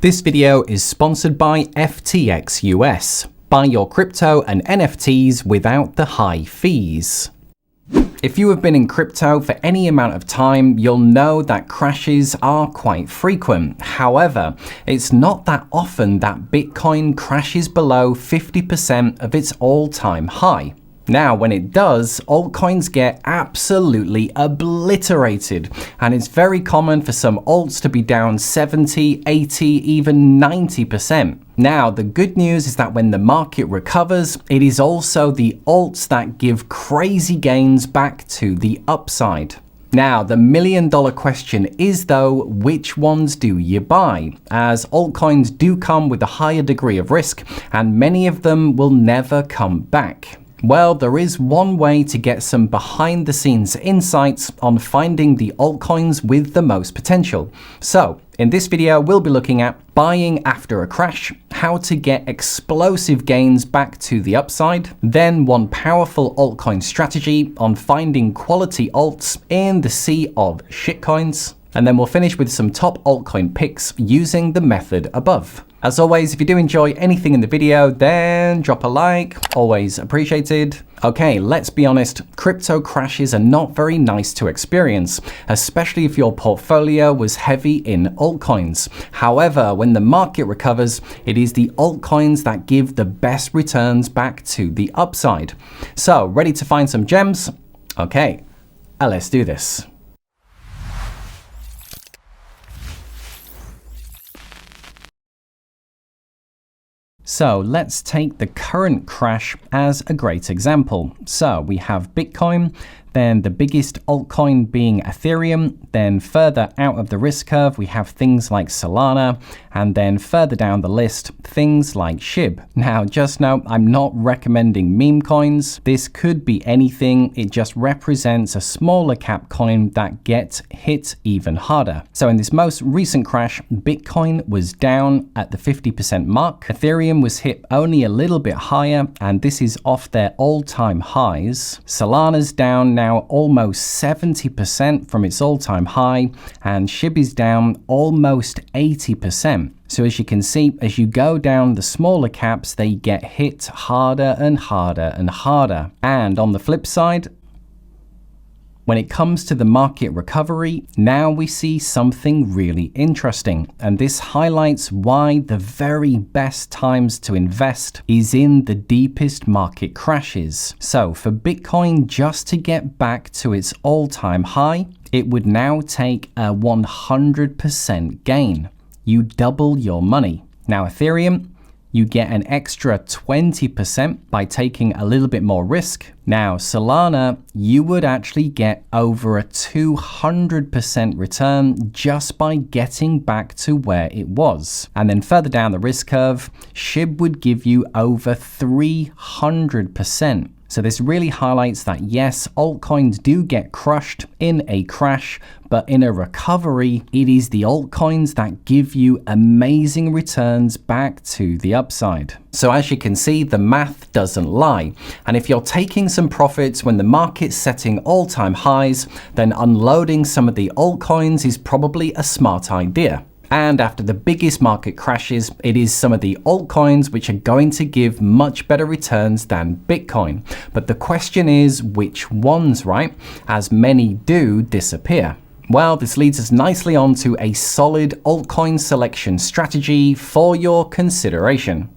This video is sponsored by FTX US. Buy your crypto and NFTs without the high fees. If you have been in crypto for any amount of time, you'll know that crashes are quite frequent. However, it's not that often that Bitcoin crashes below 50% of its all-time high. Now, when it does, altcoins get absolutely obliterated, and it's very common for some alts to be down 70, 80, even 90%. Now, the good news is that when the market recovers, it is also the alts that give crazy gains back to the upside. Now, the million-dollar question is though, which ones do you buy? As altcoins do come with a higher degree of risk, and many of them will never come back. Well, there is one way to get some behind-the-scenes insights on finding the altcoins with the most potential. So, in this video, we'll be looking at buying after a crash, how to get explosive gains back to the upside, then one powerful altcoin strategy on finding quality alts in the sea of shitcoins, and then we'll finish with some top altcoin picks using the method above. As always, if you do enjoy anything in the video, then drop a like, always appreciated. Okay, let's be honest, crypto crashes are not very nice to experience, especially if your portfolio was heavy in altcoins. However, when the market recovers, it is the altcoins that give the best returns back to the upside. So, ready to find some gems? Okay, let's do this. So let's take the current crash as a great example. So we have Bitcoin, then the biggest altcoin being Ethereum, then further out of the risk curve we have things like Solana, and then further down the list things like SHIB. Now just note, I'm not recommending meme coins. This could be anything, it just represents a smaller cap coin that gets hit even harder. So in this most recent crash, Bitcoin was down at the 50% mark, Ethereum was hit only a little bit higher, and this is off their all-time highs. Solana's down now almost 70% from its all-time high, and SHIB is down almost 80%. So as you can see, as you go down the smaller caps, they get hit harder and harder and harder. And on the flip side, when it comes to the market recovery, now we see something really interesting, and this highlights why the very best times to invest is in the deepest market crashes. So for Bitcoin just to get back to its all-time high, it would now take a 100% gain. You double your money. Now Ethereum, you get an extra 20% by taking a little bit more risk. Now, Solana, you would actually get over a 200% return just by getting back to where it was. And then further down the risk curve, SHIB would give you over 300%. So this really highlights that yes, altcoins do get crushed in a crash, but in a recovery, it is the altcoins that give you amazing returns back to the upside. So as you can see, the math doesn't lie. And if you're taking some profits when the market's setting all-time highs, then unloading some of the altcoins is probably a smart idea. And after the biggest market crashes, it is some of the altcoins which are going to give much better returns than Bitcoin. But the question is, which ones, right? As many do disappear. Well, this leads us nicely on to a solid altcoin selection strategy for your consideration.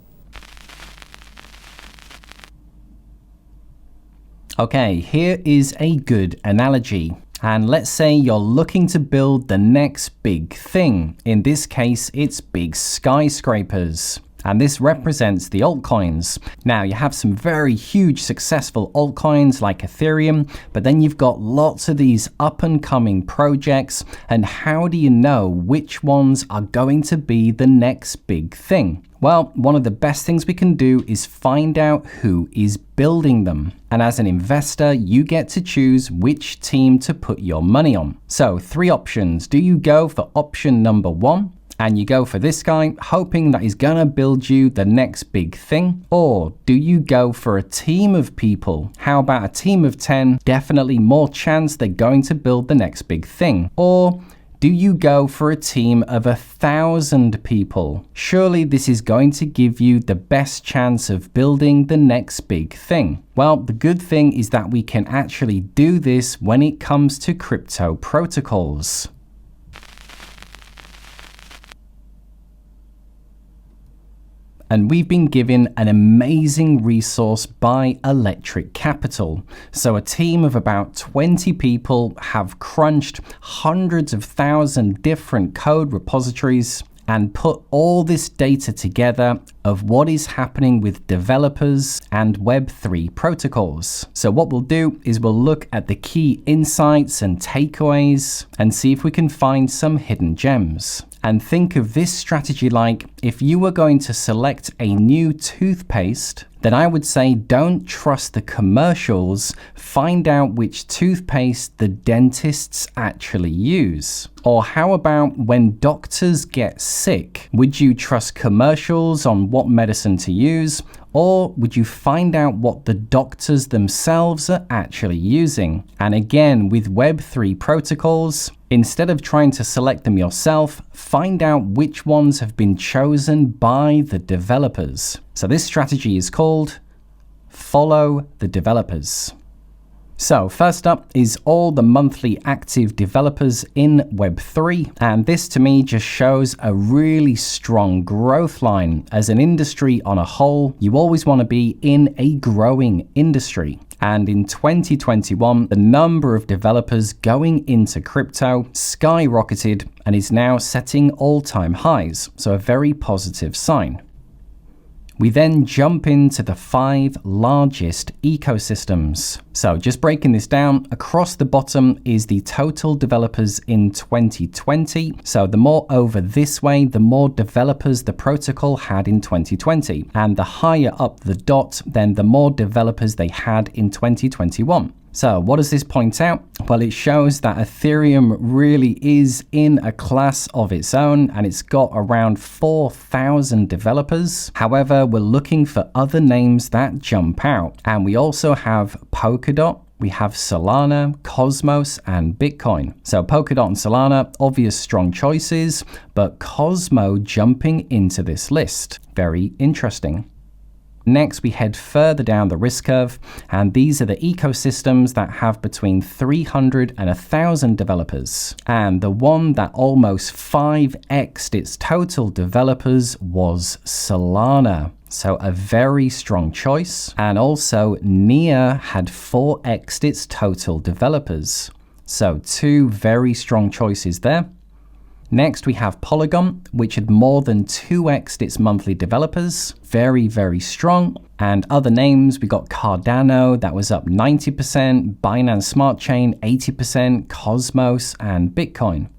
Okay, here is a good analogy. And let's say you're looking to build the next big thing. In this case, it's big skyscrapers. And this represents the altcoins. Now, you have some very huge successful altcoins like Ethereum, but then you've got lots of these up-and-coming projects. And how do you know which ones are going to be the next big thing? Well, one of the best things we can do is find out who is building them. And as an investor, you get to choose which team to put your money on. So 3 options. Do you go for option number 1? And you go for this guy, hoping that he's gonna build you the next big thing? Or do you go for a team of people? How about a team of 10? Definitely more chance they're going to build the next big thing. Or Do you go for a team of 1,000 people? Surely this is going to give you the best chance of building the next big thing. Well, the good thing is that we can actually do this when it comes to crypto protocols. And we've been given an amazing resource by Electric Capital. So a team of about 20 people have crunched hundreds of thousands different code repositories and put all this data together of what is happening with developers and Web3 protocols. So what we'll do is we'll look at the key insights and takeaways and see if we can find some hidden gems. And think of this strategy like if you were going to select a new toothpaste, then I would say don't trust the commercials, find out which toothpaste the dentists actually use. Or how about when doctors get sick? Would you trust commercials on what medicine to use? Or would you find out what the doctors themselves are actually using? And again, with Web3 protocols, instead of trying to select them yourself, find out which ones have been chosen by the developers. So this strategy is called Follow the Developers. So first up is all the monthly active developers in Web3, and this to me just shows a really strong growth line. As an industry on a whole, you always want to be in a growing industry. And in 2021, the number of developers going into crypto skyrocketed and is now setting all-time highs, so a very positive sign. We then jump into the 5 largest ecosystems. So just breaking this down, across the bottom is the total developers in 2020. So the more over this way, the more developers the protocol had in 2020. And the higher up the dot, then the more developers they had in 2021. So what does this point out? Well, it shows that Ethereum really is in a class of its own and it's got around 4,000 developers. However, we're looking for other names that jump out. And we also have Polkadot, we have Solana, Cosmos, and Bitcoin. So Polkadot and Solana, obvious strong choices, but Cosmo jumping into this list. Very interesting. Next, we head further down the risk curve, and these are the ecosystems that have between 300 and 1,000 developers. And the one that almost 5x'd its total developers was Solana. So a very strong choice. And also, Nia had 4x'd its total developers. So 2 very strong choices there. Next, we have Polygon, which had more than 2x'd its monthly developers. Very, very strong. And other names, we got Cardano, that was up 90%, Binance Smart Chain, 80%, Cosmos, and Bitcoin.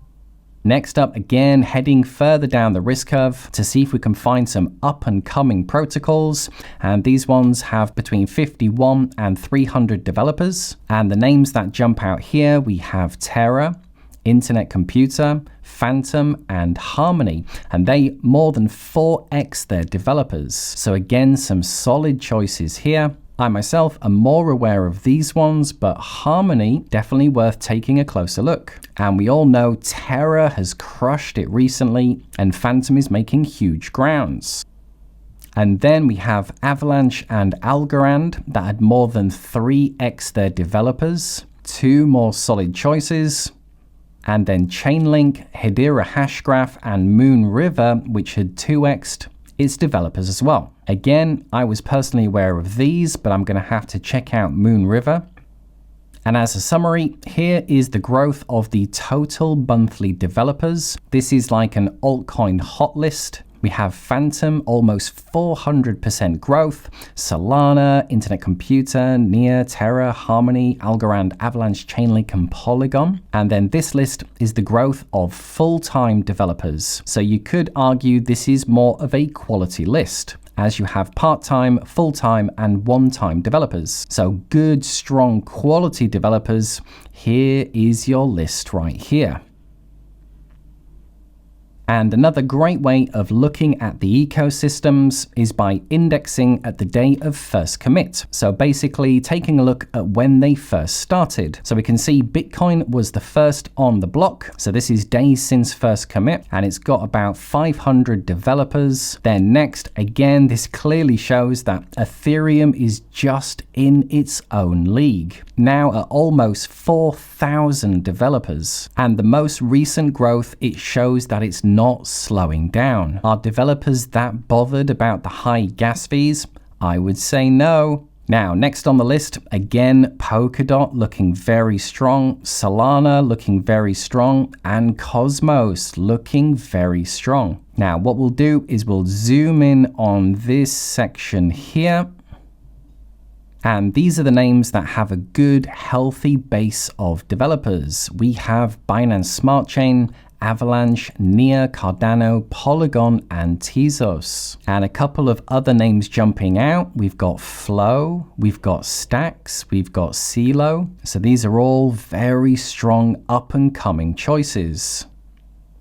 Next up, again, heading further down the risk curve to see if we can find some up-and-coming protocols. And these ones have between 51 and 300 developers. And the names that jump out here, we have Terra, Internet Computer, Phantom, and Harmony, and they more than 4x their developers. So again, some solid choices here. I myself am more aware of these ones, but Harmony definitely worth taking a closer look. And we all know Terra has crushed it recently, and Phantom is making huge grounds. And then we have Avalanche and Algorand that had more than 3x their developers. 2 more solid choices. And then Chainlink, Hedera Hashgraph, and Moon River, which had 2x'd its developers as well. Again, I was personally aware of these, but I'm going to have to check out Moon River. And as a summary, here is the growth of the total monthly developers. This is like an altcoin hot list. We have Phantom, almost 400% growth, Solana, Internet Computer, Nia, Terra, Harmony, Algorand, Avalanche, Chainlink, and Polygon. And then this list is the growth of full-time developers. So you could argue this is more of a quality list, as you have part-time, full-time, and one-time developers. So good, strong, quality developers. Here is your list right here. And another great way of looking at the ecosystems is by indexing at the day of first commit. So basically taking a look at when they first started. So we can see Bitcoin was the first on the block. So this is days since first commit, and it's got about 500 developers. Then next, again, this clearly shows that Ethereum is just in its own league, now at almost 4,000 developers. And the most recent growth, it shows that it's not slowing down. Are developers that bothered about the high gas fees? I would say no. Now, next on the list, again, Polkadot looking very strong, Solana looking very strong, and Cosmos looking very strong. Now, what we'll do is we'll zoom in on this section here. And these are the names that have a good, healthy base of developers. We have Binance Smart Chain, Avalanche, Nia, Cardano, Polygon, and Tezos. And a couple of other names jumping out. We've got Flow, we've got Stacks, we've got CeeLo. So these are all very strong up-and-coming choices.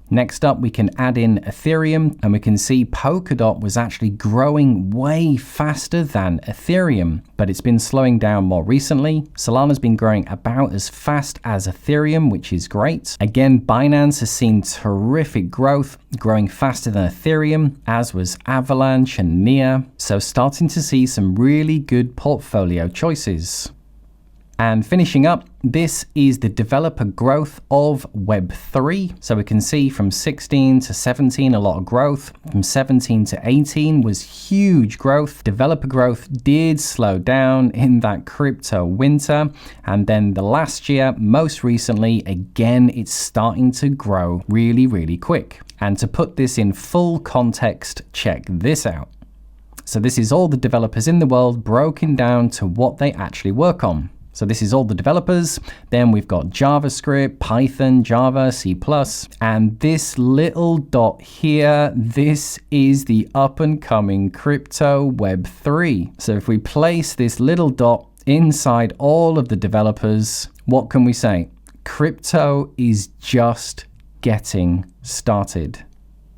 Next up, we can add in Ethereum, and we can see Polkadot was actually growing way faster than Ethereum, but it's been slowing down more recently. Solana's been growing about as fast as Ethereum, which is great. Again, Binance has seen terrific growth, growing faster than Ethereum, as was Avalanche and Nia. So starting to see some really good portfolio choices. And finishing up, this is the developer growth of Web3. So we can see from 16 to 17, a lot of growth. From 17 to 18 was huge growth. Developer growth did slow down in that crypto winter. And then the last year, most recently, again, it's starting to grow really, really quick. And to put this in full context, check this out. So this is all the developers in the world broken down to what they actually work on. So this is all the developers. Then we've got JavaScript, Python, Java, C+, and this little dot here, this is the up-and-coming crypto Web3. So if we place this little dot inside all of the developers, what can we say? Crypto is just getting started.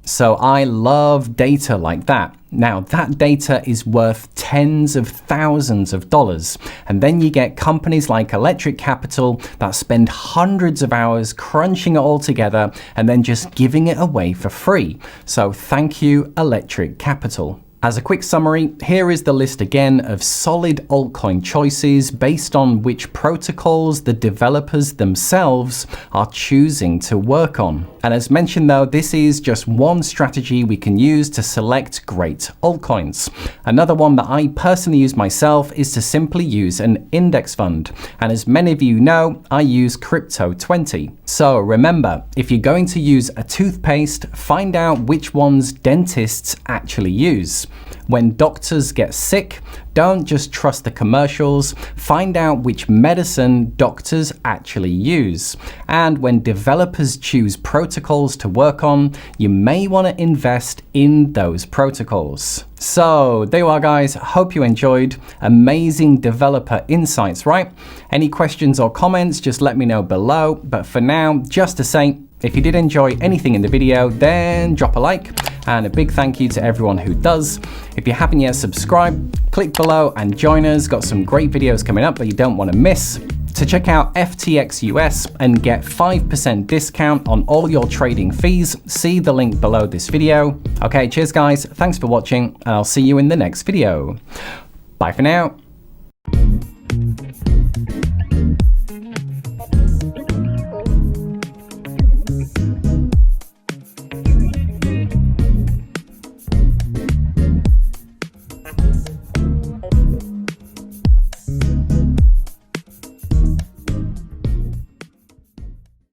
So I love data like that. Now that data is worth tens of thousands of dollars. And then you get companies like Electric Capital that spend hundreds of hours crunching it all together and then just giving it away for free. So thank you, Electric Capital. As a quick summary, here is the list again of solid altcoin choices based on which protocols the developers themselves are choosing to work on. And as mentioned though, this is just one strategy we can use to select great altcoins. Another one that I personally use myself is to simply use an index fund. And as many of you know, I use Crypto 20. So remember, if you're going to use a toothpaste, find out which ones dentists actually use. When doctors get sick, don't just trust the commercials, find out which medicine doctors actually use. And when developers choose protocols to work on, you may want to invest in those protocols. So there you are guys, hope you enjoyed. Amazing developer insights, right? Any questions or comments, just let me know below. But for now, just to say, if you did enjoy anything in the video, then drop a like. And a big thank you to everyone who does. If you haven't yet subscribed, click below and join us. Got some great videos coming up that you don't want to miss. To check out FTX US and get 5% discount on all your trading fees, see the link below this video. Okay, cheers guys, thanks for watching, and I'll see you in the next video. Bye for now.